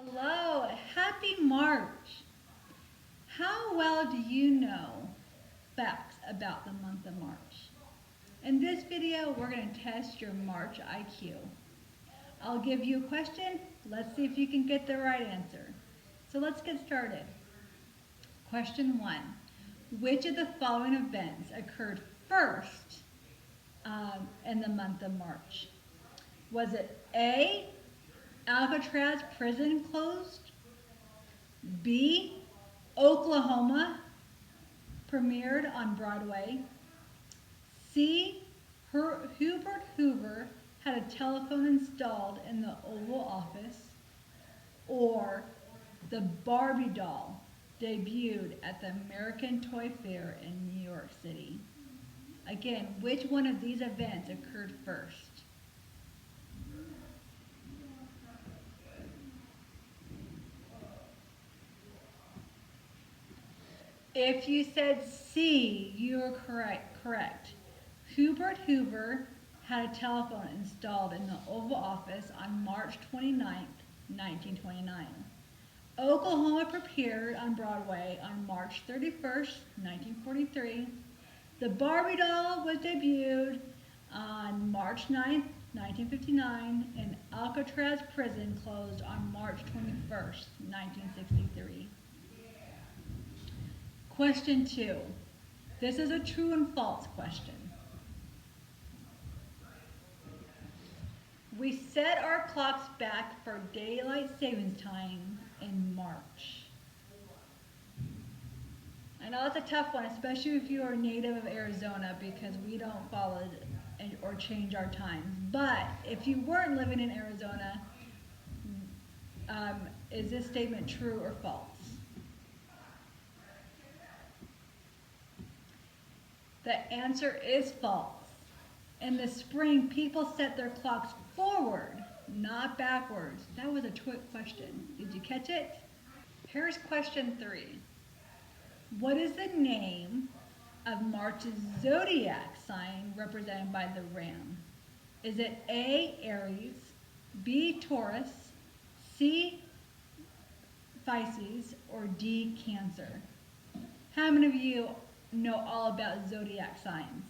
Hello, happy March. How well do you know facts about the month of March? In this video, we're going to test your March IQ. I'll give you a question. Let's see if you can get the right answer. So let's get started. Question 1. Which of the following events occurred first in the month of March? Was it A, Alcatraz prison closed? B, Oklahoma premiered on Broadway? C, Hubert Hoover had a telephone installed in the Oval Office? Or the Barbie doll debuted at the American Toy Fair in New York City? Again, which one of these events occurred first? If you said C, you are correct. Hubert Hoover had a telephone installed in the Oval Office on March 29, 1929. Oklahoma premiered on Broadway on March 31st, 1943. The Barbie doll was debuted on March 9th, 1959, and Alcatraz prison closed on March 21st, 1963. Question 2. This is a true and false question. We set our clocks back for daylight savings time in March. I know it's a tough one, especially if you are a native of Arizona, because we don't follow or change our times. But if you weren't living in Arizona, is this statement true or false? The answer is false. In the spring, people set their clocks forward, not backwards. That was a trick question. Did you catch it? Here's question 3. What is the name of March's zodiac sign represented by the ram? Is it A, Aries, B, Taurus, C, Pisces, or D, Cancer? How many of you know all about zodiac signs?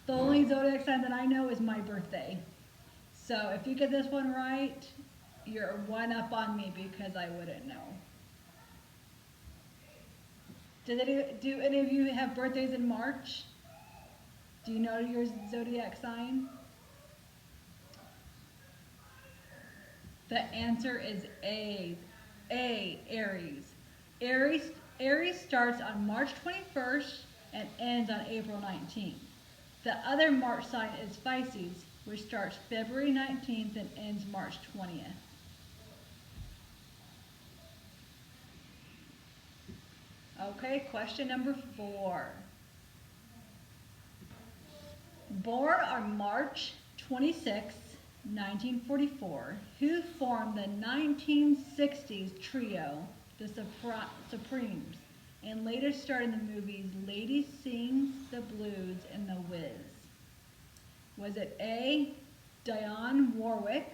The only zodiac sign that I know is my birthday. So if you get this one right, you're one up on me because I wouldn't know. Do any of you have birthdays in March? Do you know your zodiac sign? The answer is A, Aries. Aries starts on March 21st and ends on April 19th. The other March sign is Pisces, which starts February 19th and ends March 20th. Okay, question number 4. Born on March 26, 1944, who formed the 1960s trio, the Supremes, and later starred in the movies Lady Sings the Blues and The Wiz? Was it A, Dionne Warwick,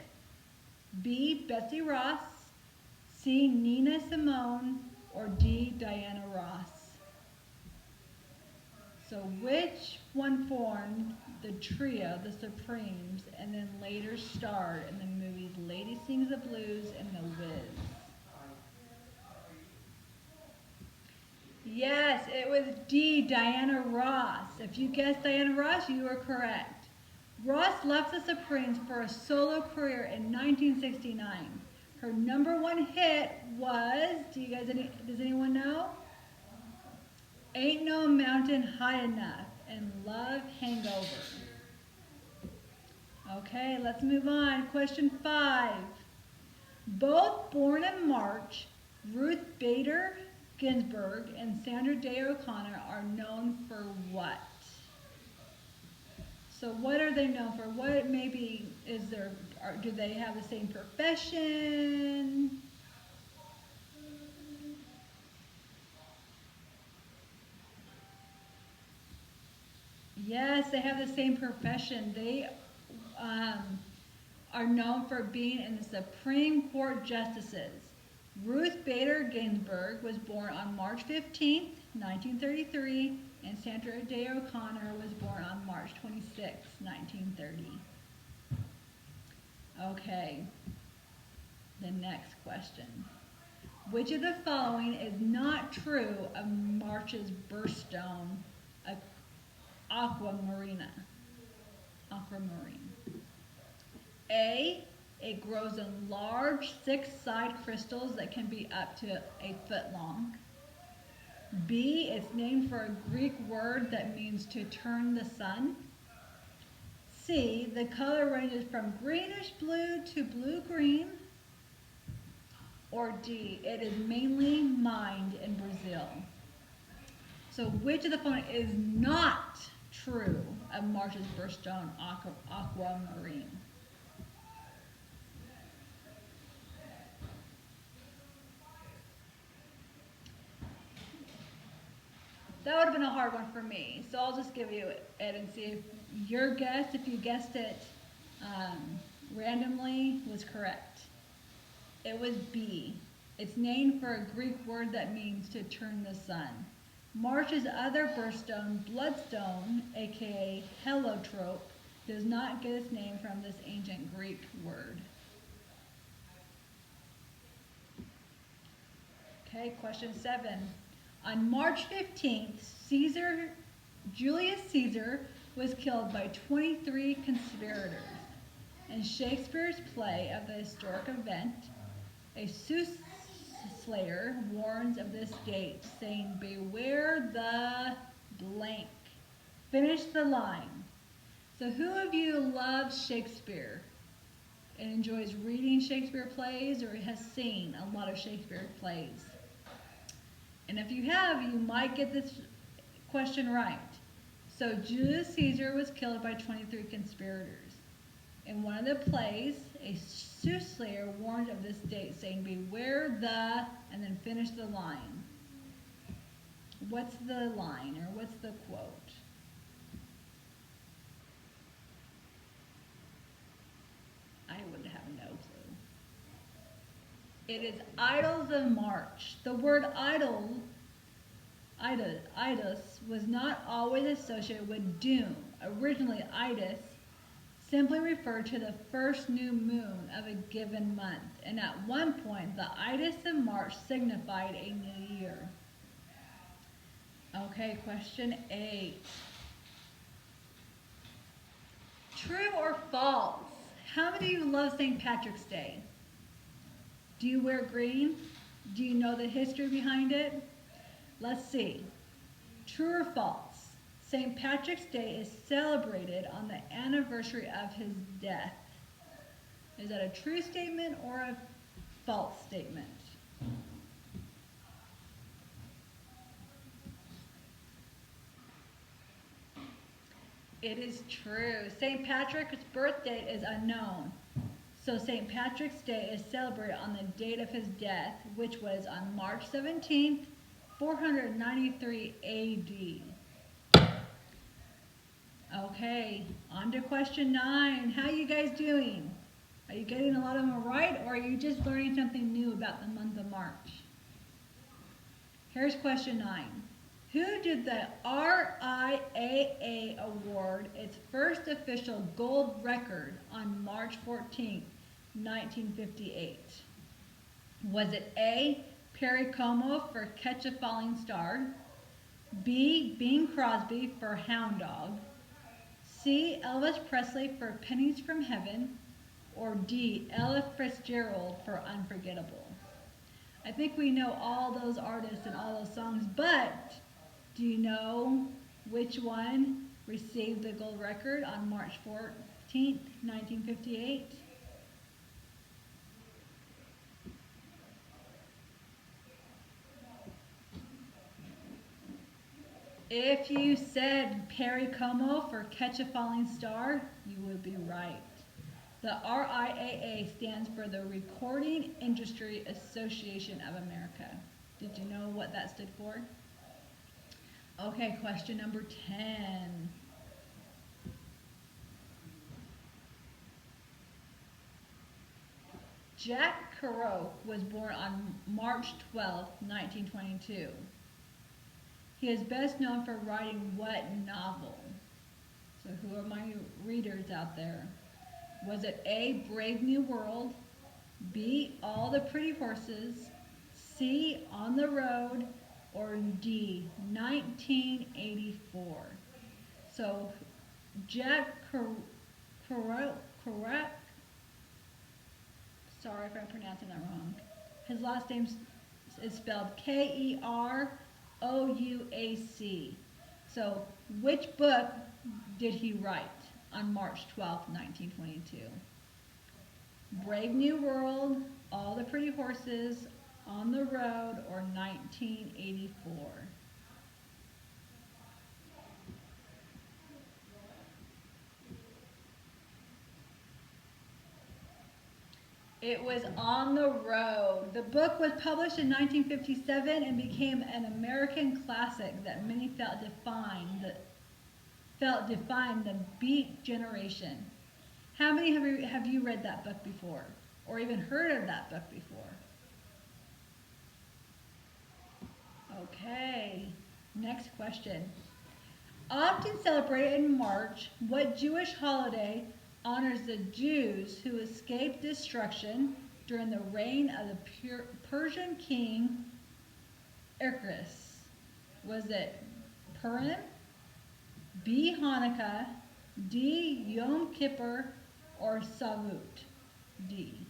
B, Betsy Ross, C, Nina Simone, or D, Diana Ross? So which one formed the trio, the Supremes, and then later starred in the movies Lady Sings the Blues and The Wiz? Yes, it was D, Diana Ross. If you guessed Diana Ross, you were correct. Ross left the Supremes for a solo career in 1969. Her #1 hit was, does anyone know? Ain't No Mountain High Enough and Love Hangover. Okay, let's move on. Question 5. Both born in March, Ruth Bader Ginsburg and Sandra Day O'Connor are known for what? So what are they known for? What maybe is their, do they have the same profession? Yes, they have the same profession. They are known for being in the Supreme Court justices. Ruth Bader Ginsburg was born on March 15th, 1933, and Sandra Day O'Connor was born on March 26th, 1930. Okay, the next question. Which of the following is not true of March's birthstone, aquamarine? A, it grows in large six-sided crystals that can be up to a foot long. B, it's named for a Greek word that means to turn the sun. C, the color ranges from greenish blue to blue-green. Or D, it is mainly mined in Brazil. So which of the following is not true of March's birthstone, aquamarine? That would have been a hard one for me, so I'll just give you it and see if your guess, if you guessed it randomly, was correct. It was B. It's named for a Greek word that means to turn the sun. March's other birthstone, bloodstone, aka heliotrope, does not get its name from this ancient Greek word. Okay, question 7. On March 15th, Julius Caesar was killed by 23 conspirators. In Shakespeare's play of the historic event, a soothsayer warns of this date, saying, "Beware the blank." Finish the line. So who of you loves Shakespeare and enjoys reading Shakespeare plays or has seen a lot of Shakespeare plays? And if you have, you might get this question right. So Julius Caesar was killed by 23 conspirators. In one of the plays, a soothsayer warned of this date, saying, "Beware the," and then finish the line. What's the line, or what's the quote? I would have no clue. It is Idols of March. The word idol, Idus, was not always associated with doom. Originally, Idus simply referred to the first new moon of a given month, and at one point, the Idus of March signified a new year. Okay, question 8. True or false? How many of you love St. Patrick's Day? Do you wear green? Do you know the history behind it? Let's see. True or false? St. Patrick's Day is celebrated on the anniversary of his death. Is that a true statement or a false statement? It is true. St. Patrick's birthday is unknown. So St. Patrick's Day is celebrated on the date of his death, which was on March 17th, 493 AD. Okay, on to question 9. How are you guys doing? Are you getting a lot of them right, or are you just learning something new about the month of March? Here's question 9. Who did the RIAA award its first official gold record on March 14th, 1958? Was it A, Perry Como for Catch a Falling Star, B, Bing Crosby for Hound Dog, C, Elvis Presley for Pennies from Heaven, or D, Ella Fitzgerald for Unforgettable? I think we know all those artists and all those songs, but do you know which one received the gold record on March 14th, 1958? If you said Perry Como for Catch a Falling Star, you would be right. The RIAA stands for the Recording Industry Association of America. Did you know what that stood for? Okay, question number 10. Jack Kerouac was born on March 12, 1922. He is best known for writing what novel? So who are my readers out there? Was it A, Brave New World, B, All the Pretty Horses, C, On the Road, or D, 1984? So Jack Kerouac, sorry if I'm pronouncing that wrong. His last name is spelled Kerouac. So which book did he write on March 12, 1922? Brave New World, All the Pretty Horses, On the Road, or 1984? It was On the Road. The book was published in 1957 and became an American classic that many felt defined the Beat generation. How many have you read that book before, or even heard of that book before? Okay, next question. Often celebrated in March, what Jewish holiday honors the Jews who escaped destruction during the reign of the Persian king Xerxes? Was it Purim, B, Hanukkah, D, Yom Kippur, or Shavuot? D.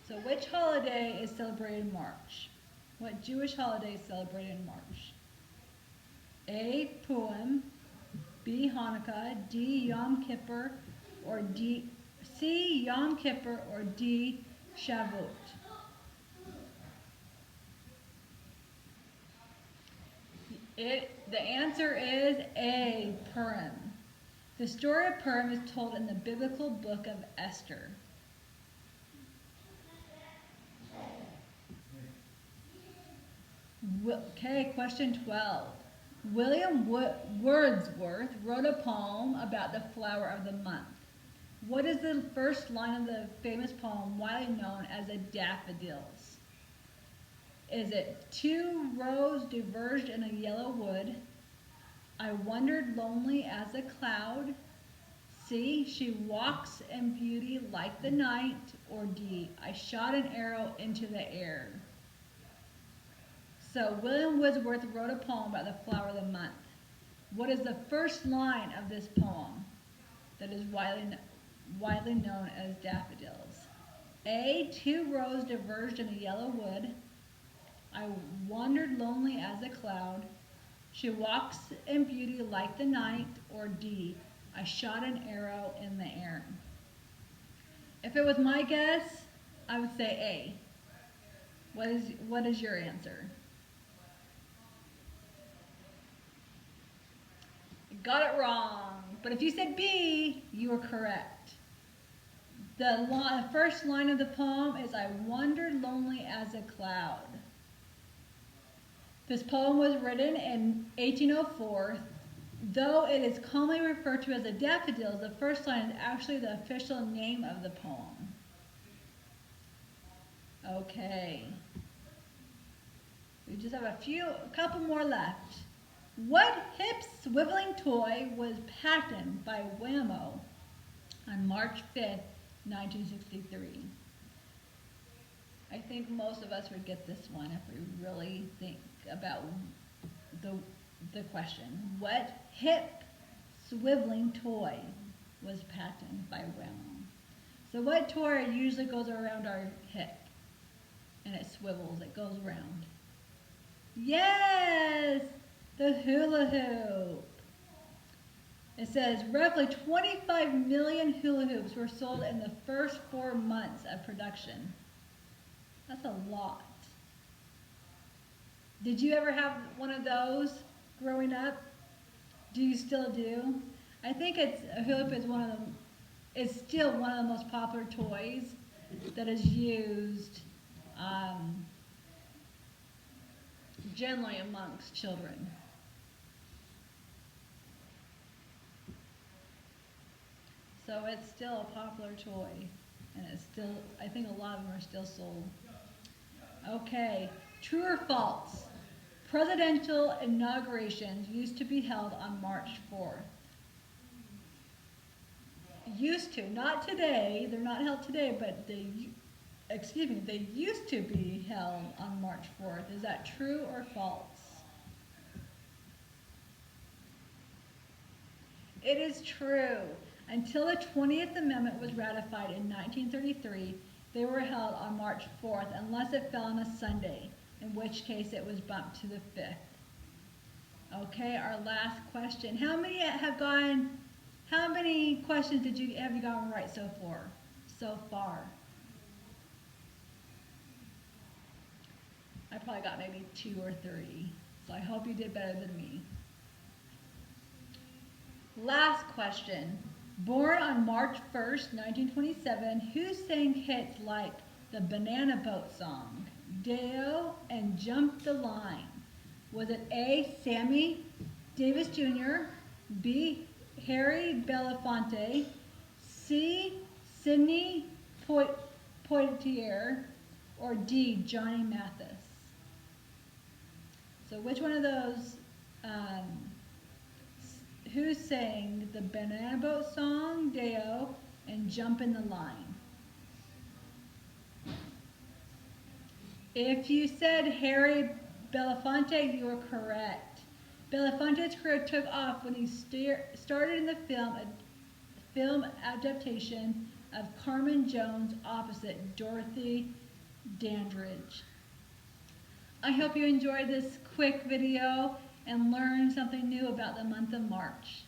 So which holiday is celebrated in March? What Jewish holiday is celebrated in March? A, Purim, B, Hanukkah, D, Yom Kippur, or C, Yom Kippur, or D, Shavuot? The answer is A, Purim. The story of Purim is told in the biblical book of Esther. Okay, question 12. William Wordsworth wrote a poem about the flower of the month. What is the first line of the famous poem widely known as the Daffodils? Is it 2 rows diverged in a yellow wood? I wandered lonely as a cloud. C, she walks in beauty like the night. Or D, I shot an arrow into the air. So William Wordsworth wrote a poem about the flower of the month. What is the first line of this poem that is widely known as Daffodils? A, 2 rows diverged in a yellow wood. I wandered lonely as a cloud. She walks in beauty like the night. Or D, I shot an arrow in the air. If it was my guess, I would say A. What is your answer? You got it wrong. But if you said B, you were correct. The first line of the poem is I wandered lonely as a cloud. This poem was written in 1804. Though it is commonly referred to as the Daffodils, the first line is actually the official name of the poem. Okay. We just have a couple more left. What hip swiveling toy was patented by Wham-O on March 5th, 1963? I think most of us would get this one if we really think about the question. What hip swiveling toy was patented by Wham-O? So what toy usually goes around our hip and it swivels, it goes around? Yes, the hula hoop. It says roughly 25 million hula hoops were sold in the first 4 months of production. That's a lot. Did you ever have one of those growing up? Do you still do? I think a hula hoop is it's still one of the most popular toys that is used generally amongst children. So it's still a popular toy. and it's still, I think a lot of them are still sold. Okay, true or false? Presidential inaugurations used to be held on March 4th. Used to, not today. They're not held today, but they used to be held on March 4th. Is that true or false? It is true. Until the 20th Amendment was ratified in 1933, they were held on March 4th unless it fell on a Sunday, in which case it was bumped to the 5th. Okay, our last question. How many questions have you gotten right so far? I probably got maybe 2 or 3. So I hope you did better than me. Last question. Born on March 1st, 1927, who sang hits like the Banana Boat Song, Deo, and Jump the Line? Was it A, Sammy Davis Jr., B, Harry Belafonte, C, Sidney Poitier, or D, Johnny Mathis? So which one of those, who sang the Banana Boat Song, Deo, and Jump in the Line? If you said Harry Belafonte, you were correct. Belafonte's career took off when he started in the film adaptation of Carmen Jones opposite Dorothy Dandridge. I hope you enjoyed this quick video and learned something new about the month of March.